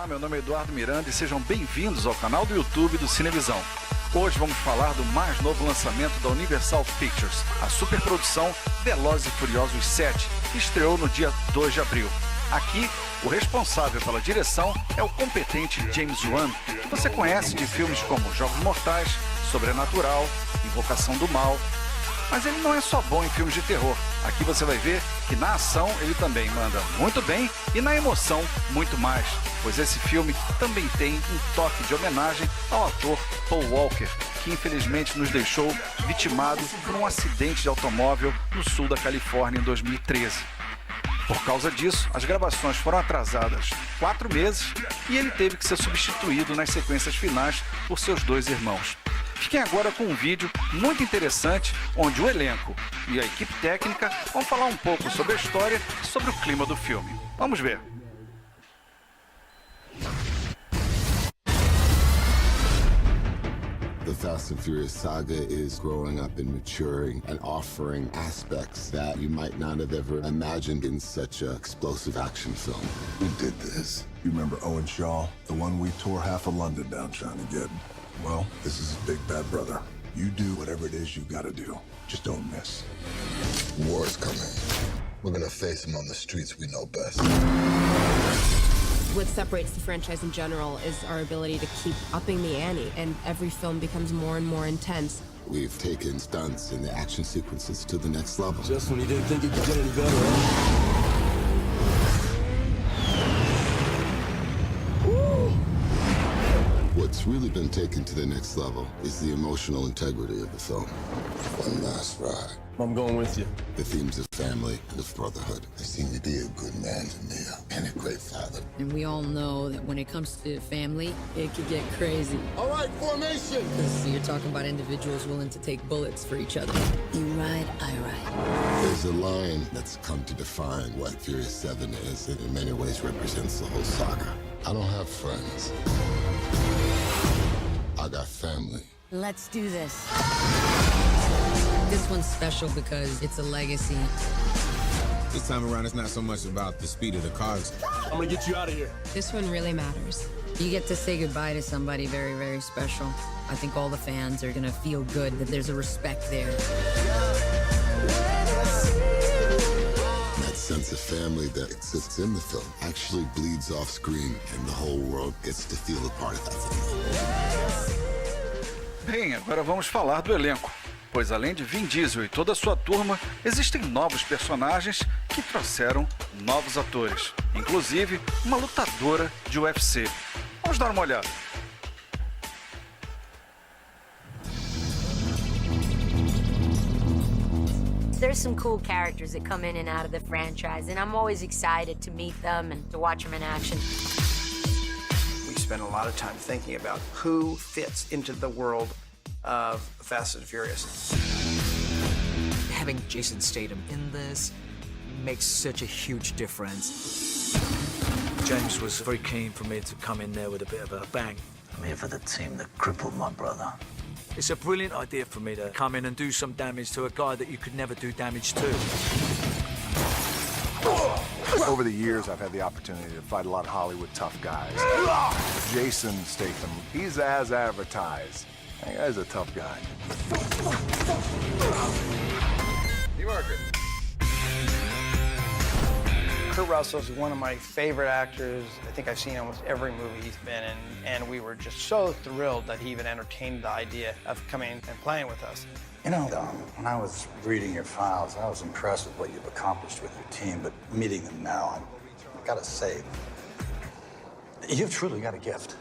Olá, meu nome é Eduardo Miranda e sejam bem-vindos ao canal do YouTube do Cinevisão. Hoje vamos falar do mais novo lançamento da Universal Pictures, a superprodução Velozes e Furiosos 7, que estreou no dia 2 de abril. Aqui, o responsável pela direção é o competente James Wan, que você conhece de filmes como Jogos Mortais, Sobrenatural, Invocação do Mal. Mas ele não é só bom em filmes de terror. Aqui você vai ver que na ação ele também manda muito bem e na emoção muito mais, pois esse filme também tem um toque de homenagem ao ator Paul Walker, que infelizmente nos deixou vitimado por um acidente de automóvel no sul da Califórnia em 2013. Por causa disso, as gravações foram atrasadas 4 meses e ele teve que ser substituído nas sequências finais por seus 2 irmãos. Fiquem agora com um vídeo muito interessante, onde o elenco e a equipe técnica vão falar um pouco sobre a história e sobre o clima do filme. Vamos ver. The Fast and Furious saga is growing up and maturing and offering aspects that you might not have ever imagined in such an explosive action film. Who did this? You remember Owen Shaw? The one we tore half of London down trying to get? Well, this is his big bad brother. You do whatever it is you gotta do. Just don't miss. War is coming. We're gonna face him on the streets we know best. What separates the franchise in general is our ability to keep upping the ante, and every film becomes more and more intense. We've taken stunts and the action sequences to the next level. Just when you didn't think it could get any better, huh? What's really been taken to the next level is the emotional integrity of the film. One last ride. I'm going with you. The themes of family and of brotherhood. You seem to be a good man to me, and a great father. And we all know that when it comes to family, it could get crazy. All right, formation! Because you're talking about individuals willing to take bullets for each other. You ride, I ride. There's a line that's come to define what Furious 7 is, and in many ways represents the whole saga. I don't have friends. I got family. Let's do this. This one's special because it's a legacy. This time around, it's not so much about the speed of the cars. I'm gonna get you out of here. This one really matters. You get to say goodbye to somebody very, very special. I think all the fans are gonna feel good that there's a respect there. That sense of family that exists in the film actually bleeds off screen, and the whole world gets to feel a part of that film. Bem, agora vamos falar do elenco, pois além de Vin Diesel e toda a sua turma, existem novos personagens que trouxeram novos atores, inclusive uma lutadora de UFC. Vamos dar uma olhada. There's some cool characters that come in and out of the franchise, and I'm always excited to meet them and to watch them in action. We spend a lot of time thinking about who fits into the world of Fast and Furious. Having Jason Statham in this makes such a huge difference. James was very keen for me to come in there with a bit of a bang. I'm here for the team that crippled my brother. It's a brilliant idea for me to come in and do some damage to a guy that you could never do damage to. Over the years, I've had the opportunity to fight a lot of Hollywood tough guys. Jason Statham, he's as advertised. That guy's a tough guy. You are good. Kurt Russell is one of my favorite actors. I think I've seen almost every movie he's been in, and we were just so thrilled that he even entertained the idea of coming and playing with us. You know, when I was reading your files, I was impressed with what you've accomplished with your team, but meeting them now, I've got to say, you've truly got a gift.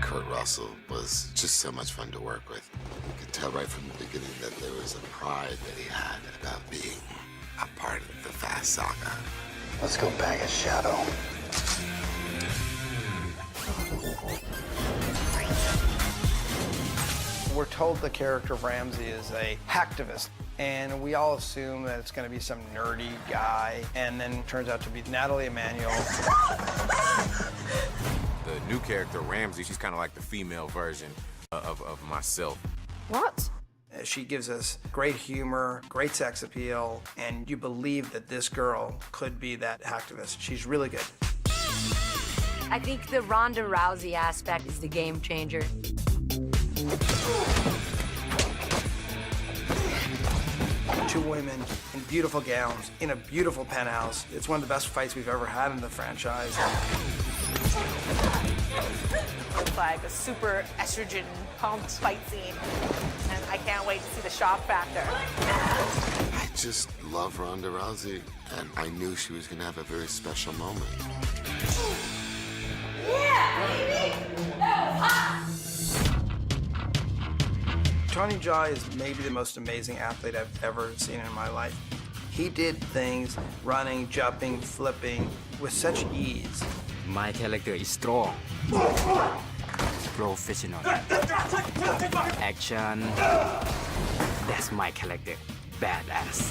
Kurt Russell was just so much fun to work with. You could tell right from the beginning that there was a pride that he had about being a part of the Fast saga. Let's go bang a shadow. We're told the character of Ramsey is a hacktivist, and we all assume that it's going to be some nerdy guy, and then it turns out to be Natalie Emanuel. The new character, Ramsey, she's kind of like the female version of myself. What? She gives us great humor, great sex appeal, and you believe that this girl could be that hacktivist. She's really good. I think the Ronda Rousey aspect is the game changer. Two women in beautiful gowns, in a beautiful penthouse. It's one of the best fights we've ever had in the franchise. It's like a super estrogen pumped fight scene, and I can't wait to see the shock factor. I just love Ronda Rousey, and I knew she was gonna have a very special moment. Yeah, baby! That was hot! Johnny Jai is maybe the most amazing athlete I've ever seen in my life. He did things, running, jumping, flipping, with such ease. My character is strong, professional, action. That's my character, badass.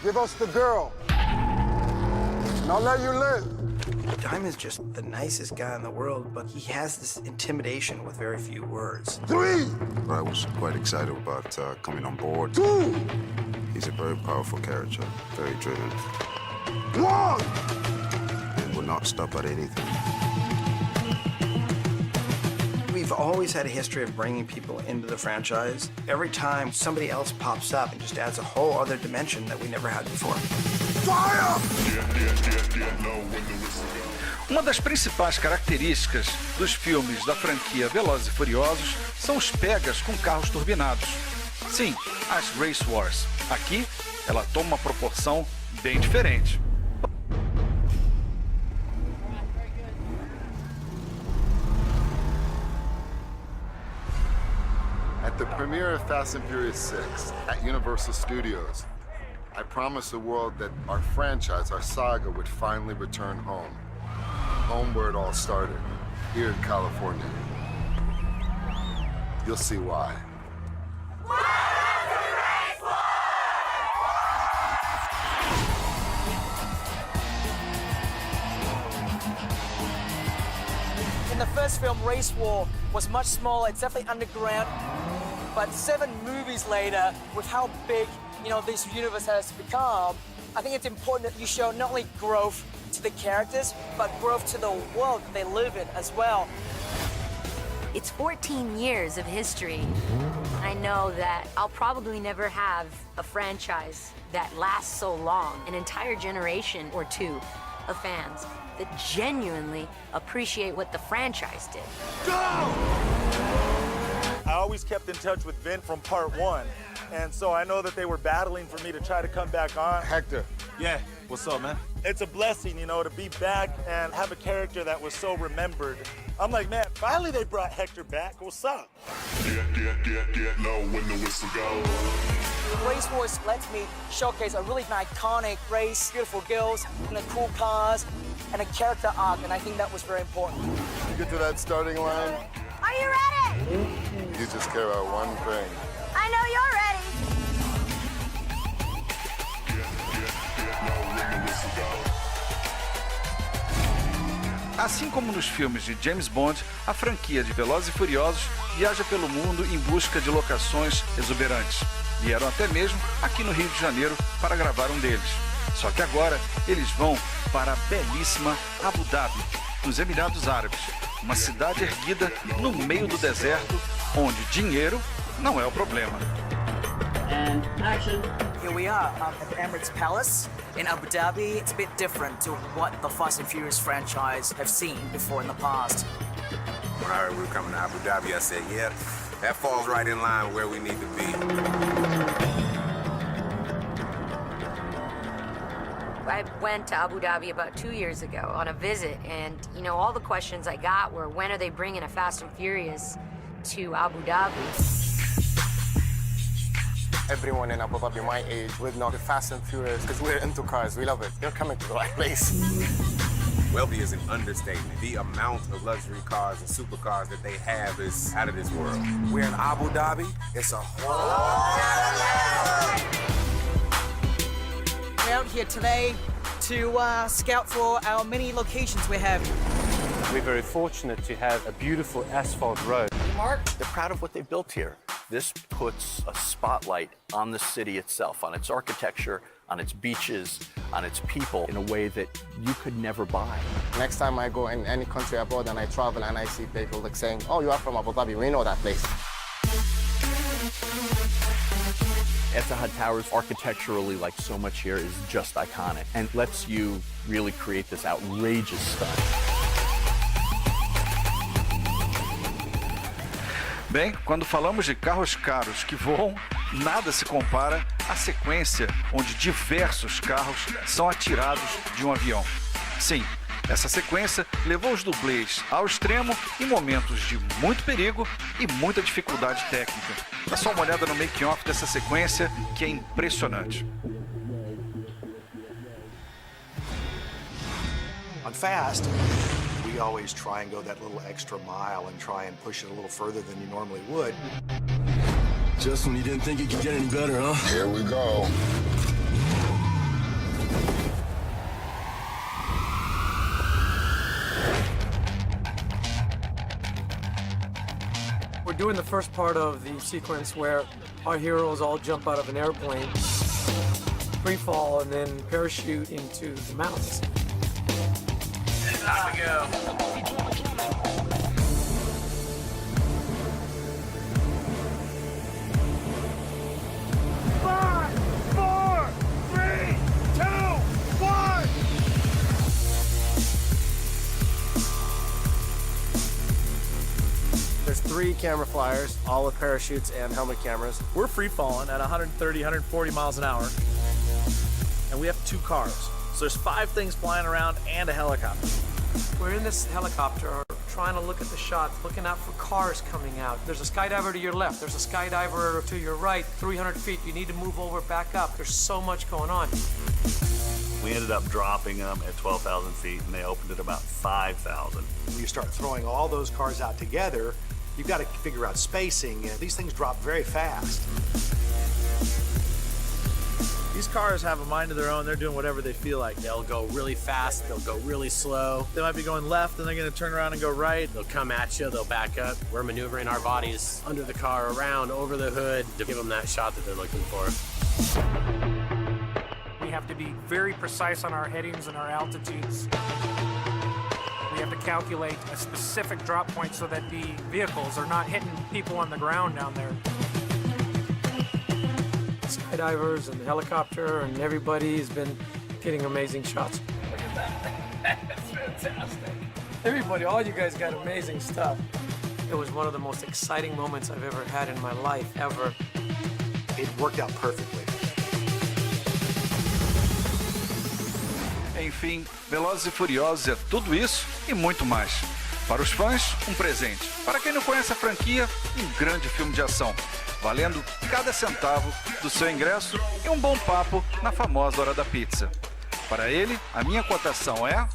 Give us the girl, and I'll let you live. Diamond's just the nicest guy in the world, but he has this intimidation with very few words. 3! I was quite excited about coming on board. 2! He's a very powerful character, very driven. 1! And will not stop at anything. We've always had a history of bringing people into the franchise. Every time somebody else pops up and just adds a whole other dimension that we never had before. Fire! Uma das principais características dos filmes da franquia Velozes e Furiosos são os pegas com carros turbinados. Sim, as Race Wars. Aqui, ela toma uma proporção bem diferente. At the premiere of Fast and Furious 6 at Universal Studios, I promised the world that our franchise, our saga, would finally return home. Home where it all started, here in California. You'll see why. In the first film, Race War was much smaller. It's definitely underground. But 7 movies later, with how big, this universe has become, I think it's important that you show not only growth to the characters, but growth to the world that they live in as well. It's 14 years of history. I know that I'll probably never have a franchise that lasts so long, an entire generation or two of fans that genuinely appreciate what the franchise did. Go! I always kept in touch with Vin from part 1, and so I know that they were battling for me to try to come back on. Hector. Yeah, what's up, man? It's a blessing, to be back and have a character that was so remembered. I'm like, man, finally they brought Hector back. What's up? Get low when the whistle goes. Race Wars lets me showcase a really iconic race, beautiful girls, and the cool cars, and a character arc, and I think that was very important. You get to that starting line, Are you ready? you just care about one thing. I know you're ready. Assim como nos filmes de James Bond, a franquia de Velozes e Furiosos viaja pelo mundo em busca de locações exuberantes. Vieram até mesmo aqui no Rio de Janeiro para gravar um deles. Só que agora eles vão para a belíssima Abu Dhabi, nos Emirados Árabes, uma cidade erguida no meio do deserto, onde dinheiro não é o problema. And action. Here we are at the Emirates Palace in Abu Dhabi. It's a bit different to what the Fast and Furious franchise have seen before in the past. When I heard we were coming to Abu Dhabi, I said, yeah, that falls right in line with where we need to be. I went to Abu Dhabi about 2 years ago on a visit, and all the questions I got were, when are they bringing a Fast and Furious to Abu Dhabi? Everyone in Abu Dhabi my age would know the Fast and Furious because we're into cars. We love it. You're coming to the right place. Wealthy is an understatement. The amount of luxury cars and supercars that they have is out of this world. We're in Abu Dhabi. It's a whole... We're out here today to scout for our many locations we have. We're very fortunate to have a beautiful asphalt road. Mark? They're proud of what they've built here. This puts a spotlight on the city itself, on its architecture, on its beaches, on its people in a way that you could never buy. Next time I go in any country abroad and I travel and I see people like saying, oh, you are from Abu Dhabi, we know that place. Etihad Towers, architecturally, like so much here, is just iconic and lets you really create this outrageous stunt. Bem, quando falamos de carros caros que voam, nada se compara à sequência onde diversos carros são atirados de um avião. Sim, essa sequência levou os dublês ao extremo em momentos de muito perigo e muita dificuldade técnica. Dá só uma olhada no making-off dessa sequência, que é impressionante. On Fast, we always try and go that little extra mile and try and push it a little further than you normally would. Just when you didn't think it could get any better, huh? Here we go. We're doing the first part of the sequence where our heroes all jump out of an airplane, free fall, and then parachute into the mountains. Time to go. 5, 4, 3, 2, 1. There's 3 camera flyers, all with parachutes and helmet cameras. We're free falling at 130, 140 miles an hour, and we have 2 cars. So there's 5 things flying around and a helicopter. We're in this helicopter trying to look at the shot, looking out for cars coming out. There's a skydiver to your left, there's a skydiver to your right, 300 feet. You need to move over, back up. There's so much going on. We ended up dropping them at 12,000 feet, and they opened at about 5,000. When you start throwing all those cars out together, you've got to figure out spacing. These things drop very fast. These cars have a mind of their own. They're doing whatever they feel like. They'll go really fast, they'll go really slow. They might be going left, and they're going to turn around and go right. They'll come at you, they'll back up. We're maneuvering our bodies under the car, around, over the hood to give them that shot that they're looking for. We have to be very precise on our headings and our altitudes. We have to calculate a specific drop point so that the vehicles are not hitting people on the ground down there. Skydivers and the helicopter and everybody has been getting amazing shots. Look at that. That's fantastic. Everybody, all you guys got amazing stuff. It was one of the most exciting moments I've ever had in my life, ever. It worked out perfectly. Enfim, Velozes e Furiosos é tudo isso e muito mais. Para os fãs, um presente. Para quem não conhece a franquia, um grande filme de ação, valendo cada centavo do seu ingresso e um bom papo na famosa hora da pizza. Para ele, a minha cotação é...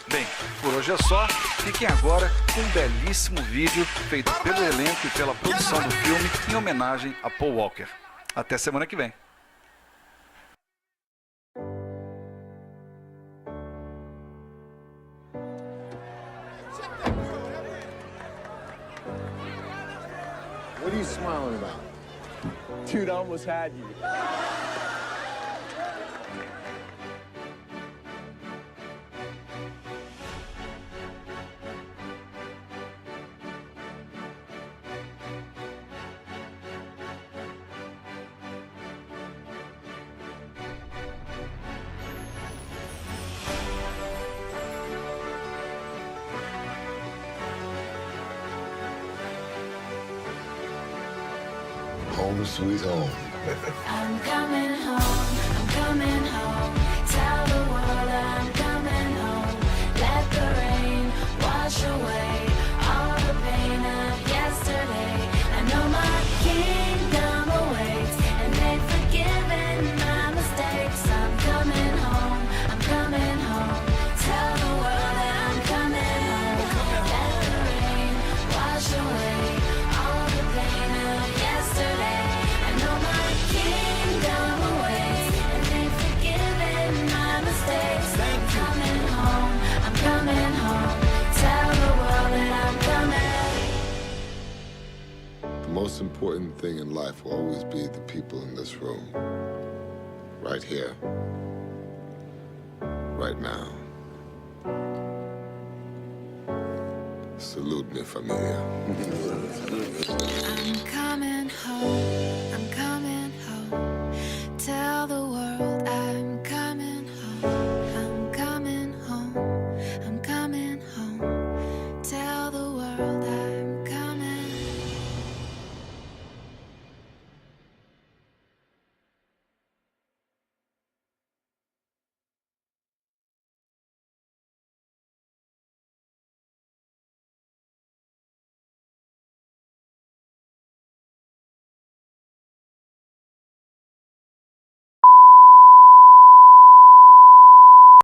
Bem, por hoje é só. Fiquem agora com um belíssimo vídeo feito pelo elenco e pela produção do filme em homenagem a Paul Walker. Até semana que vem. What are you smiling about? Dude, I almost had you. Home sweet home. I'm coming home, I'm coming home. Tell the world I'm coming home. Let the rain wash away all the pain of yesterday. I know my kingdom awaits, and they've forgiven my mistakes. I'm coming home, I'm coming home. Tell the world that I'm coming home. Let the rain wash away all the pain of yesterday. I know my kingdom awaits, and they've forgiven most important thing in life will always be the people in this room. Right here. Right now. Salute me, familia. I'm coming home. I'm coming